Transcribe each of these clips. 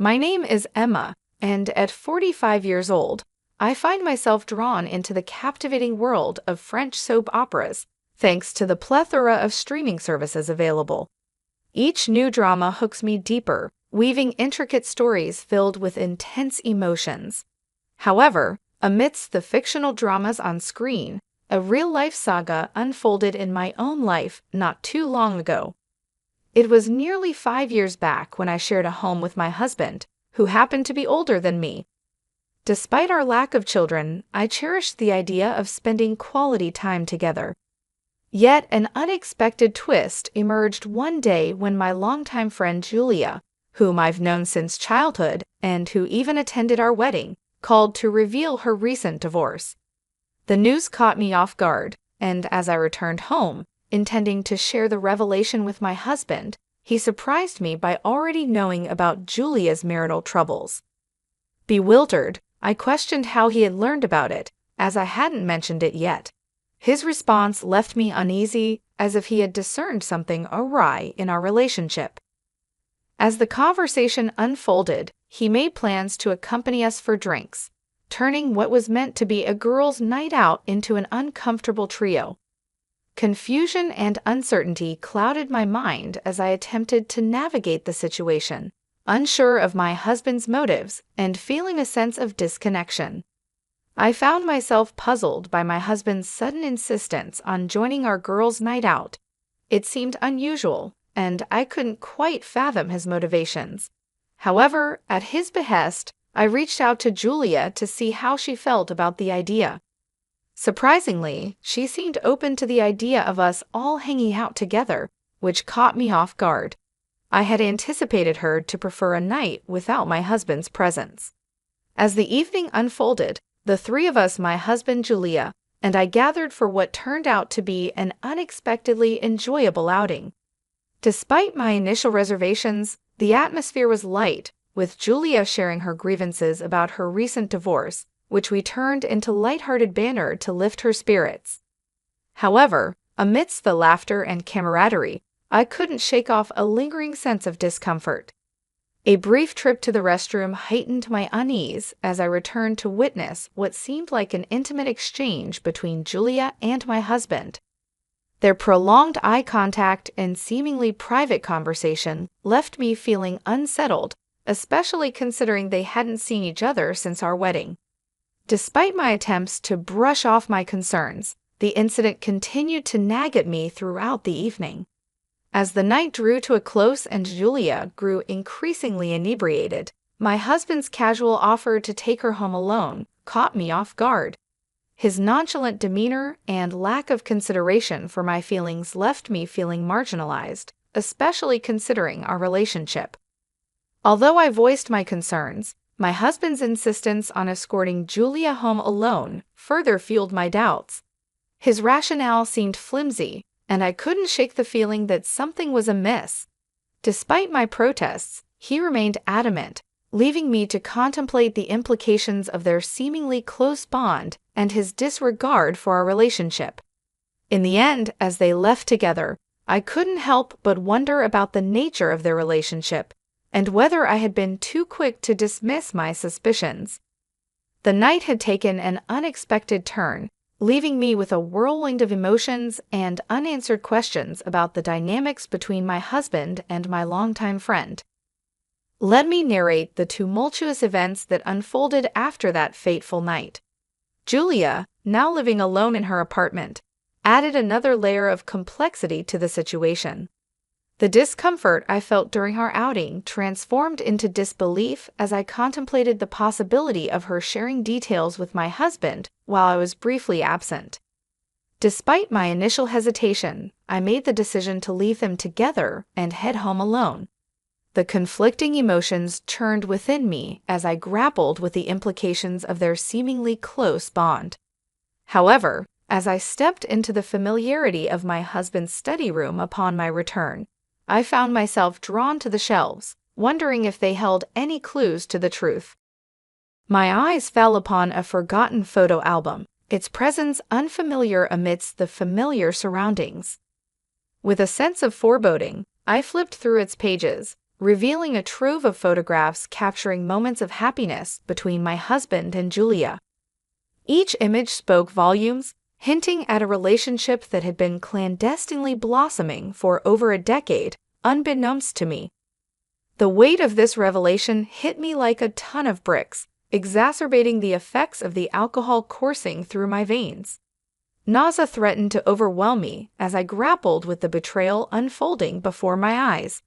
My name is Emma, and at 45 years old, I find myself drawn into the captivating world of French soap operas, thanks to the plethora of streaming services available. Each new drama hooks me deeper, weaving intricate stories filled with intense emotions. However, amidst the fictional dramas on screen, a real-life saga unfolded in my own life not too long ago. It was nearly 5 years back when I shared a home with my husband, who happened to be older than me. Despite our lack of children, I cherished the idea of spending quality time together. Yet an unexpected twist emerged one day when my longtime friend Julia, whom I've known since childhood and who even attended our wedding, called to reveal her recent divorce. The news caught me off guard, and as I returned home, intending to share the revelation with my husband, he surprised me by already knowing about Julia's marital troubles. Bewildered, I questioned how he had learned about it, as I hadn't mentioned it yet. His response left me uneasy, as if he had discerned something awry in our relationship. As the conversation unfolded, he made plans to accompany us for drinks, turning what was meant to be a girls' night out into an uncomfortable trio. Confusion and uncertainty clouded my mind as I attempted to navigate the situation, unsure of my husband's motives and feeling a sense of disconnection. I found myself puzzled by my husband's sudden insistence on joining our girls' night out. It seemed unusual, and I couldn't quite fathom his motivations. However, at his behest, I reached out to Julia to see how she felt about the idea. Surprisingly, she seemed open to the idea of us all hanging out together, which caught me off guard. I had anticipated her to prefer a night without my husband's presence. As the evening unfolded, the three of us, my husband, Julia, and I gathered for what turned out to be an unexpectedly enjoyable outing. Despite my initial reservations, the atmosphere was light, with Julia sharing her grievances about her recent divorce, which we turned into lighthearted banter to lift her spirits. However, amidst the laughter and camaraderie, I couldn't shake off a lingering sense of discomfort. A brief trip to the restroom heightened my unease as I returned to witness what seemed like an intimate exchange between Julia and my husband. Their prolonged eye contact and seemingly private conversation left me feeling unsettled, especially considering they hadn't seen each other since our wedding. Despite my attempts to brush off my concerns, the incident continued to nag at me throughout the evening. As the night drew to a close and Julia grew increasingly inebriated, my husband's casual offer to take her home alone caught me off guard. His nonchalant demeanor and lack of consideration for my feelings left me feeling marginalized, especially considering our relationship. Although I voiced my concerns, my husband's insistence on escorting Julia home alone further fueled my doubts. His rationale seemed flimsy, and I couldn't shake the feeling that something was amiss. Despite my protests, he remained adamant, leaving me to contemplate the implications of their seemingly close bond and his disregard for our relationship. In the end, as they left together, I couldn't help but wonder about the nature of their relationship and whether I had been too quick to dismiss my suspicions. The night had taken an unexpected turn, leaving me with a whirlwind of emotions and unanswered questions about the dynamics between my husband and my longtime friend. Let me narrate the tumultuous events that unfolded after that fateful night. Julia, now living alone in her apartment, added another layer of complexity to the situation. The discomfort I felt during our outing transformed into disbelief as I contemplated the possibility of her sharing details with my husband while I was briefly absent. Despite my initial hesitation, I made the decision to leave them together and head home alone. The conflicting emotions churned within me as I grappled with the implications of their seemingly close bond. However, as I stepped into the familiarity of my husband's study room upon my return, I found myself drawn to the shelves, wondering if they held any clues to the truth. My eyes fell upon a forgotten photo album, its presence unfamiliar amidst the familiar surroundings. With a sense of foreboding, I flipped through its pages, revealing a trove of photographs capturing moments of happiness between my husband and Julia. Each image spoke volumes, hinting at a relationship that had been clandestinely blossoming for over a decade, unbeknownst to me. The weight of this revelation hit me like a ton of bricks, exacerbating the effects of the alcohol coursing through my veins. Nausea threatened to overwhelm me as I grappled with the betrayal unfolding before my eyes.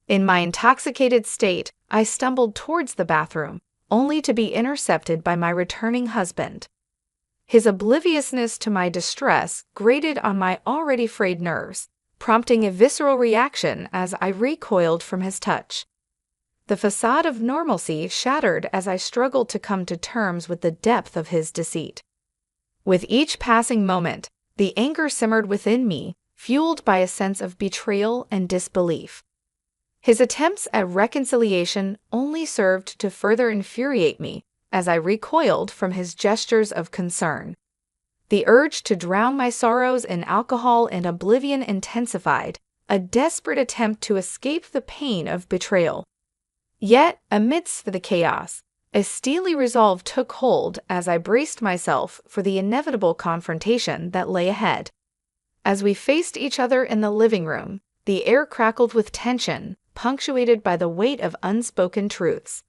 In my intoxicated state, I stumbled towards the bathroom, only to be intercepted by my returning husband. His obliviousness to my distress grated on my already frayed nerves, prompting a visceral reaction as I recoiled from his touch. The facade of normalcy shattered as I struggled to come to terms with the depth of his deceit. With each passing moment, the anger simmered within me, fueled by a sense of betrayal and disbelief. His attempts at reconciliation only served to further infuriate me as I recoiled from his gestures of concern. The urge to drown my sorrows in alcohol and oblivion intensified, a desperate attempt to escape the pain of betrayal. Yet, amidst the chaos, a steely resolve took hold as I braced myself for the inevitable confrontation that lay ahead. As we faced each other in the living room, the air crackled with tension, punctuated by the weight of unspoken truths.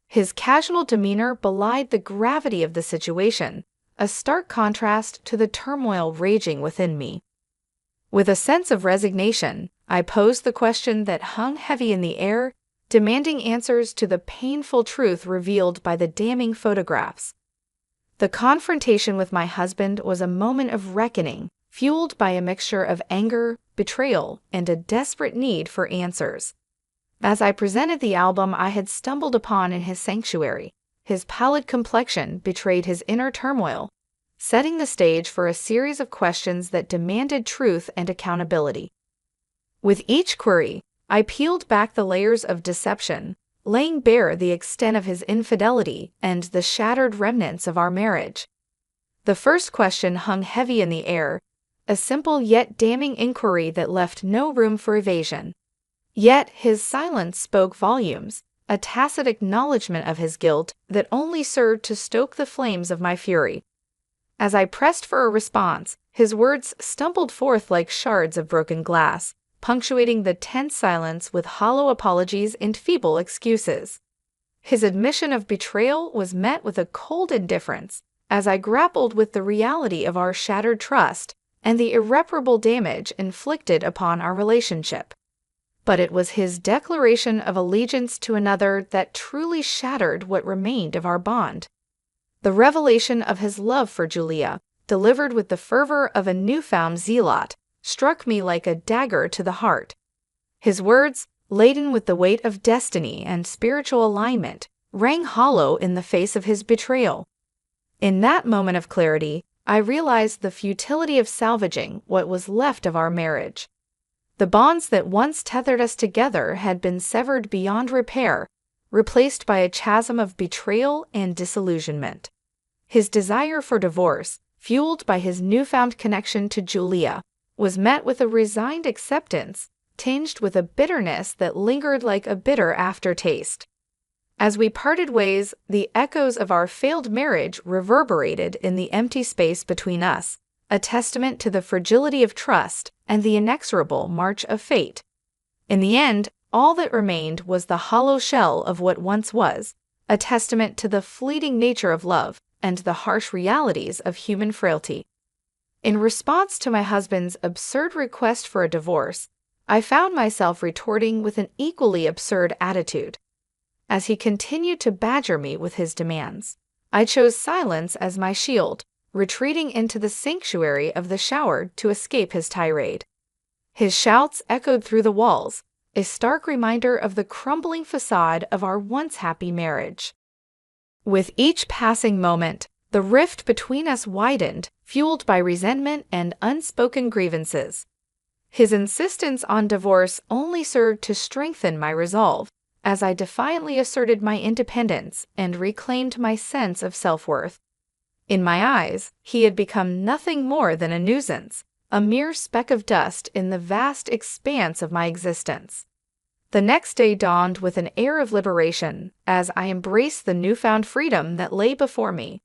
His casual demeanor belied the gravity of the situation, a stark contrast to the turmoil raging within me. With a sense of resignation, I posed the question that hung heavy in the air, demanding answers to the painful truth revealed by the damning photographs. The confrontation with my husband was a moment of reckoning, fueled by a mixture of anger, betrayal, and a desperate need for answers. As I presented the album I had stumbled upon in his sanctuary, his pallid complexion betrayed his inner turmoil, setting the stage for a series of questions that demanded truth and accountability. With each query, I peeled back the layers of deception, laying bare the extent of his infidelity and the shattered remnants of our marriage. The first question hung heavy in the air, a simple yet damning inquiry that left no room for evasion. Yet his silence spoke volumes, a tacit acknowledgement of his guilt that only served to stoke the flames of my fury. As I pressed for a response, his words stumbled forth like shards of broken glass, punctuating the tense silence with hollow apologies and feeble excuses. His admission of betrayal was met with a cold indifference as I grappled with the reality of our shattered trust and the irreparable damage inflicted upon our relationship. But it was his declaration of allegiance to another that truly shattered what remained of our bond. The revelation of his love for Julia, delivered with the fervor of a newfound zealot, struck me like a dagger to the heart. His words, laden with the weight of destiny and spiritual alignment, rang hollow in the face of his betrayal. In that moment of clarity, I realized the futility of salvaging what was left of our marriage. The bonds that once tethered us together had been severed beyond repair, replaced by a chasm of betrayal and disillusionment. His desire for divorce, fueled by his newfound connection to Julia, was met with a resigned acceptance, tinged with a bitterness that lingered like a bitter aftertaste. As we parted ways, the echoes of our failed marriage reverberated in the empty space between us, a testament to the fragility of trust and the inexorable march of fate. In the end, all that remained was the hollow shell of what once was, a testament to the fleeting nature of love and the harsh realities of human frailty. In response to my husband's absurd request for a divorce, I found myself retorting with an equally absurd attitude. As he continued to badger me with his demands, I chose silence as my shield, retreating into the sanctuary of the shower to escape his tirade. His shouts echoed through the walls, a stark reminder of the crumbling facade of our once happy marriage. With each passing moment, the rift between us widened, fueled by resentment and unspoken grievances. His insistence on divorce only served to strengthen my resolve, as I defiantly asserted my independence and reclaimed my sense of self-worth. In my eyes, he had become nothing more than a nuisance, a mere speck of dust in the vast expanse of my existence. The next day dawned with an air of liberation as I embraced the newfound freedom that lay before me.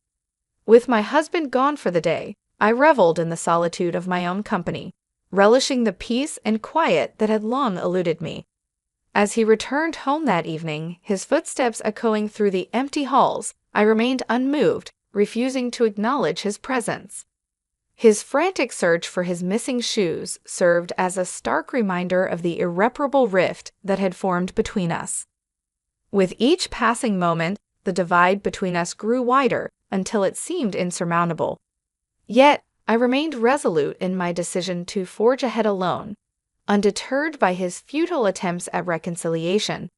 With my husband gone for the day, I reveled in the solitude of my own company, relishing the peace and quiet that had long eluded me. As he returned home that evening, his footsteps echoing through the empty halls, I remained unmoved, refusing to acknowledge his presence. His frantic search for his missing shoes served as a stark reminder of the irreparable rift that had formed between us. With each passing moment, the divide between us grew wider until it seemed insurmountable. Yet, I remained resolute in my decision to forge ahead alone, undeterred by his futile attempts at reconciliation.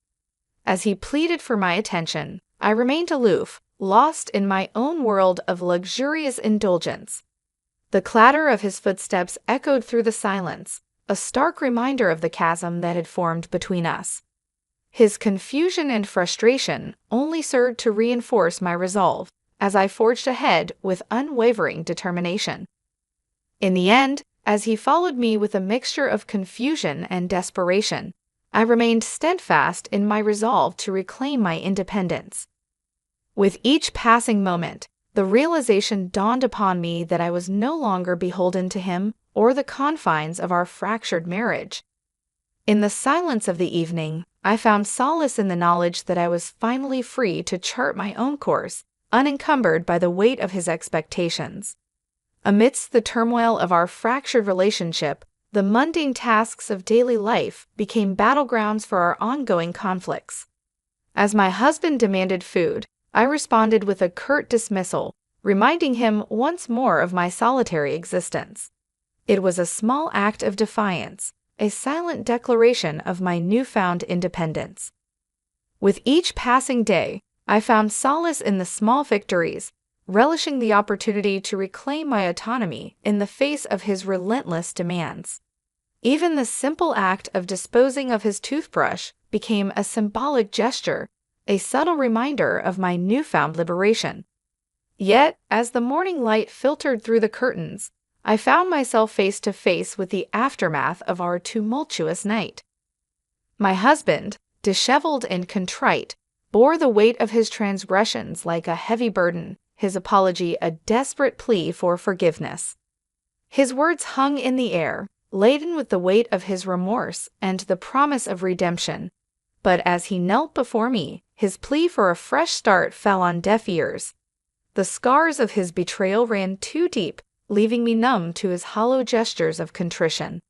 As he pleaded for my attention, I remained aloof, lost in my own world of luxurious indulgence. The clatter of his footsteps echoed through the silence, a stark reminder of the chasm that had formed between us. His confusion and frustration only served to reinforce my resolve as I forged ahead with unwavering determination. In the end, as he followed me with a mixture of confusion and desperation, I remained steadfast in my resolve to reclaim my independence. With each passing moment, the realization dawned upon me that I was no longer beholden to him or the confines of our fractured marriage. In the silence of the evening, I found solace in the knowledge that I was finally free to chart my own course, unencumbered by the weight of his expectations. Amidst the turmoil of our fractured relationship, the mundane tasks of daily life became battlegrounds for our ongoing conflicts. As my husband demanded food, I responded with a curt dismissal, reminding him once more of my solitary existence. It was a small act of defiance, a silent declaration of my newfound independence. With each passing day, I found solace in the small victories, relishing the opportunity to reclaim my autonomy in the face of his relentless demands. Even the simple act of disposing of his toothbrush became a symbolic gesture, a subtle reminder of my newfound liberation. Yet, as the morning light filtered through the curtains, I found myself face to face with the aftermath of our tumultuous night. My husband, disheveled and contrite, bore the weight of his transgressions like a heavy burden, his apology a desperate plea for forgiveness. His words hung in the air, laden with the weight of his remorse and the promise of redemption. But as he knelt before me, his plea for a fresh start fell on deaf ears. The scars of his betrayal ran too deep, leaving me numb to his hollow gestures of contrition.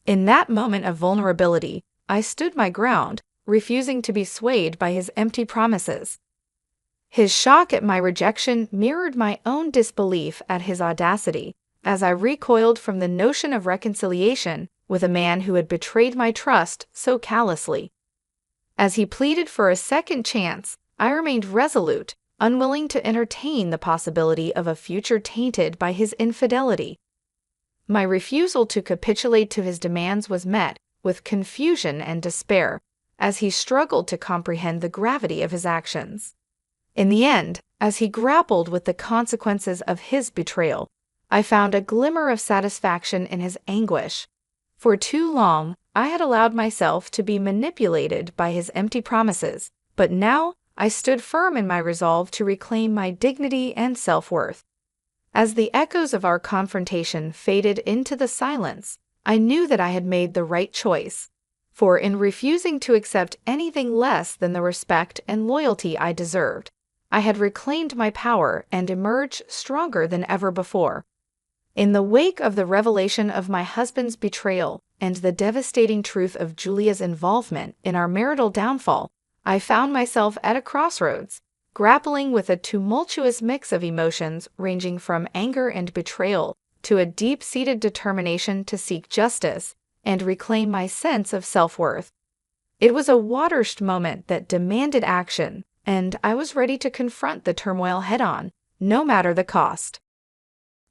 In that moment of vulnerability, I stood my ground, refusing to be swayed by his empty promises. His shock at my rejection mirrored my own disbelief at his audacity, as I recoiled from the notion of reconciliation with a man who had betrayed my trust so callously. As he pleaded for a second chance, I remained resolute, unwilling to entertain the possibility of a future tainted by his infidelity. My refusal to capitulate to his demands was met with confusion and despair, as he struggled to comprehend the gravity of his actions. In the end, as he grappled with the consequences of his betrayal, I found a glimmer of satisfaction in his anguish. For too long, I had allowed myself to be manipulated by his empty promises, but now I stood firm in my resolve to reclaim my dignity and self-worth. As the echoes of our confrontation faded into the silence, I knew that I had made the right choice. For in refusing to accept anything less than the respect and loyalty I deserved, I had reclaimed my power and emerged stronger than ever before. In the wake of the revelation of my husband's betrayal and the devastating truth of Julia's involvement in our marital downfall, I found myself at a crossroads, grappling with a tumultuous mix of emotions ranging from anger and betrayal to a deep-seated determination to seek justice and reclaim my sense of self-worth. It was a watershed moment that demanded action, and I was ready to confront the turmoil head-on, no matter the cost.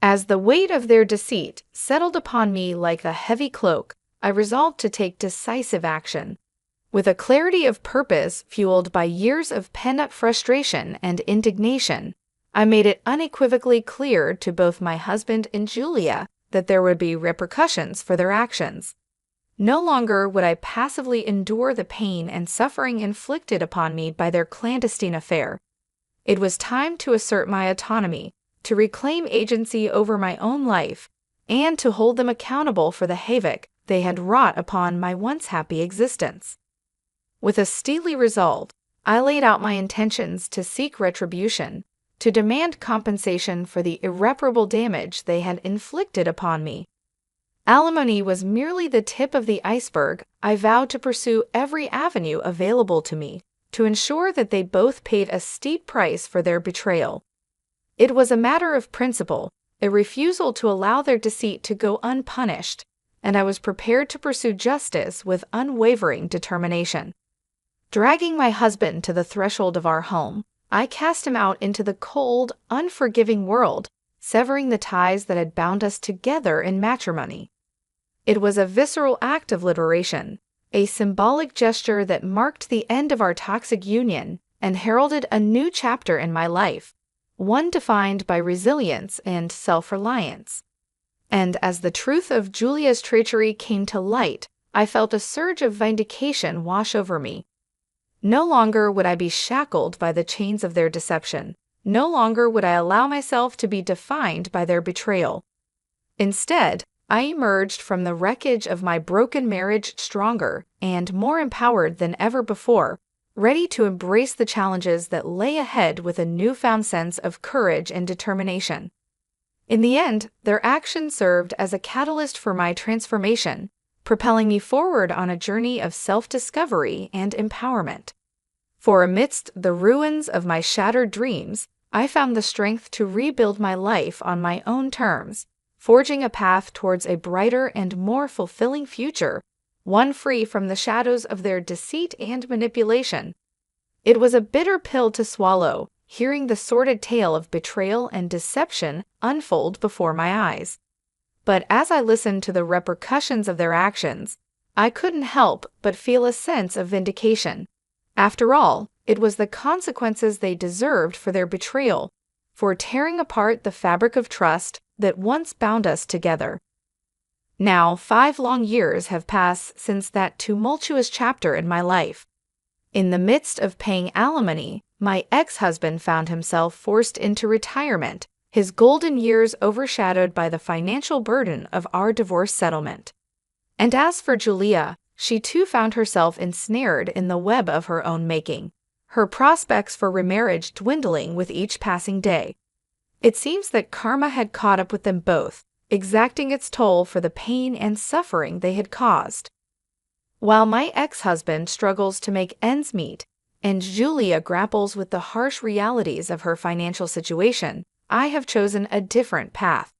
As the weight of their deceit settled upon me like a heavy cloak, I resolved to take decisive action. With a clarity of purpose fueled by years of pent-up frustration and indignation, I made it unequivocally clear to both my husband and Julia that there would be repercussions for their actions. No longer would I passively endure the pain and suffering inflicted upon me by their clandestine affair. It was time to assert my autonomy, to reclaim agency over my own life, and to hold them accountable for the havoc they had wrought upon my once happy existence. With a steely resolve, I laid out my intentions to seek retribution, to demand compensation for the irreparable damage they had inflicted upon me. Alimony was merely the tip of the iceberg. I vowed to pursue every avenue available to me to ensure that they both paid a steep price for their betrayal. It was a matter of principle, a refusal to allow their deceit to go unpunished, and I was prepared to pursue justice with unwavering determination. Dragging my husband to the threshold of our home, I cast him out into the cold, unforgiving world, severing the ties that had bound us together in matrimony. It was a visceral act of liberation, a symbolic gesture that marked the end of our toxic union and heralded a new chapter in my life, one defined by resilience and self-reliance. And as the truth of Julia's treachery came to light, I felt a surge of vindication wash over me. No longer would I be shackled by the chains of their deception. No longer would I allow myself to be defined by their betrayal. Instead, I emerged from the wreckage of my broken marriage stronger and more empowered than ever before, ready to embrace the challenges that lay ahead with a newfound sense of courage and determination. In the end, their action served as a catalyst for my transformation, propelling me forward on a journey of self-discovery and empowerment. For amidst the ruins of my shattered dreams, I found the strength to rebuild my life on my own terms, forging a path towards a brighter and more fulfilling future, one free from the shadows of their deceit and manipulation. It was a bitter pill to swallow, hearing the sordid tale of betrayal and deception unfold before my eyes. But as I listened to the repercussions of their actions, I couldn't help but feel a sense of vindication. After all, it was the consequences they deserved for their betrayal, for tearing apart the fabric of trust that once bound us together. Now, 5 long years have passed since that tumultuous chapter in my life. In the midst of paying alimony, my ex-husband found himself forced into retirement, his golden years overshadowed by the financial burden of our divorce settlement. And as for Julia, she too found herself ensnared in the web of her own making, her prospects for remarriage dwindling with each passing day. It seems that karma had caught up with them both, exacting its toll for the pain and suffering they had caused. While my ex-husband struggles to make ends meet, and Julia grapples with the harsh realities of her financial situation, I have chosen a different path.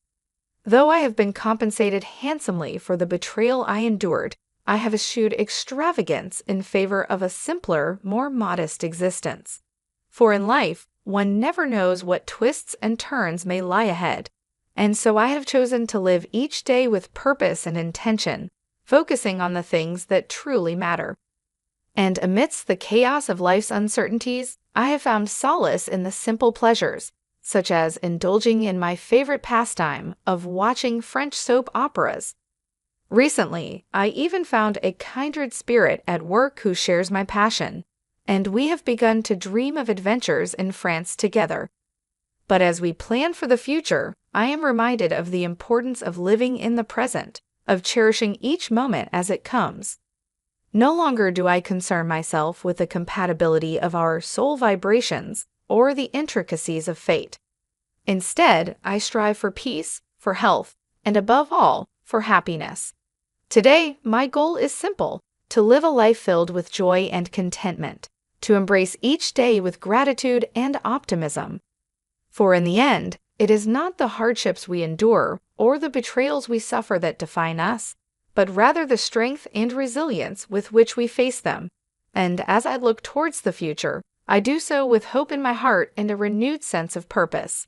Though I have been compensated handsomely for the betrayal I endured, I have eschewed extravagance in favor of a simpler, more modest existence. For in life, one never knows what twists and turns may lie ahead, and so I have chosen to live each day with purpose and intention, focusing on the things that truly matter. And amidst the chaos of life's uncertainties, I have found solace in the simple pleasures, such as indulging in my favorite pastime of watching French soap operas. Recently, I even found a kindred spirit at work who shares my passion, and we have begun to dream of adventures in France together. But as we plan for the future, I am reminded of the importance of living in the present, of cherishing each moment as it comes. No longer do I concern myself with the compatibility of our soul vibrations or the intricacies of fate. Instead, I strive for peace, for health, and above all, for happiness. Today, my goal is simple: to live a life filled with joy and contentment, to embrace each day with gratitude and optimism. For in the end, it is not the hardships we endure or the betrayals we suffer that define us, but rather the strength and resilience with which we face them. And as I look towards the future, I do so with hope in my heart and a renewed sense of purpose.